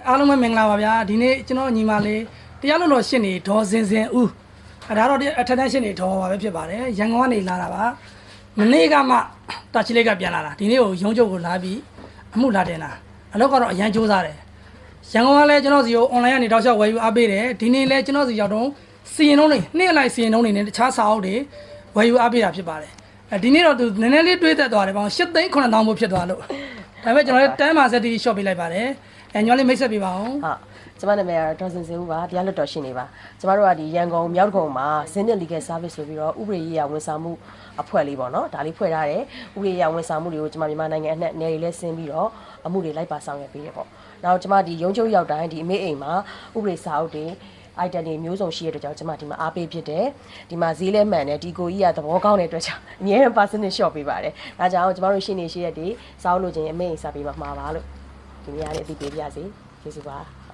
အားလုံးပဲမင်္ဂလာပါဗျာဒီနေ့ကျွန်တော်ညီမလေးတရားလွတ်တော်ရှင်းနေဒေါ်စင်စင်ဦးဒါတော့အထက်တန်းရှင်းနေဒေါ်ပါပဲဖြစ်ပါတယ်ရန်ကုန်ကနေလာတာပါမနေ့ကမှတာချီလေးကပြန်လာတာဒီနေ့ကိုရုံးချုပ်ကိုလာပြီးအမှုလာတင်တာအလုပ်ကတော့အရန်စူးစားတယ်ရန်ကုန်ကလည်းကျွန်တော်စီကို online ကနေတောက်လျှောက်ဝယ်ယူအားပေးတယ်ဒီနေ့လည်းကျွန်တော်စီရောက်တော့စီရင်လုံးတွေနေ့အလိုက်စီရင်လုံးတွေနဲ့တခြားစာအုပ်တွေဝယ်ယူအားပေးတာဖြစ်ပါတယ်ဒီနေ့တော့သူနည်းနည်းလေးတွေးသက်သွားတယ်ပေါ့8သိန်း9000ဘို့ဖြစ်သွားလို့ဒါပေမဲ့ကျွန်တော်လည်းတန်းမာဆက်တီရှော့ပေးလိုက်ပါတယ်ညောလေးမိတ်ဆက်ပေးပါအောင်ဟုတ်ကျမနာမည်ကတော့ဒေါ်စင်စင်ဦးပါတရားလွတ်တော်ရှင်နေပါကျမတို့ကဒီရန်ကုန်မြောက်ဒဂုံမှာဇင်းညက် legal service ဆိုပြီးတော့ဥပဒေရေးရာဝန်ဆောင်မှုအဖွဲ့လေးပေါ့နော်ဒါလေးဖွဲ့ထားတယ်ဥပဒေရေးရာဝန်ဆောင်မှုတွေကိုကျမမြန်မာနိုင်ငံအနှံ့နယ်တွေလည်းဆင်းပြီးတော့အမှုတွေလိုက်ပါဆောင်ရွက်ပေးတယ်ပေါ့နောက်ကျမဒီရုံးချုပ်ရောက်တိုင်းဒီအမေအိမ်မှာဥပဒေစာအုပ်တွေ item တွေမျိုးစုံရှိတဲ့အတွက်ကြောင့်ကျမဒီမှာအားပေးဖြစ်တယ်ဒီမှာဈေးလဲမှန်တယ်ဒီကိုကြီးကသဘောကောင်းတဲ့အတွက်ကြောင့်အများနဲ့ percentage short ပေးပါတယ်ဒါကြောင့်ကျမတို့ရှင်းနေရှိတဲ့ဒီစာအုပ်လိုချင်အမေအိမ်စာပေးမှာမှာပါလို့ဒီနေရာလေးအသိပေးပါရစေကျေးဇူးပါ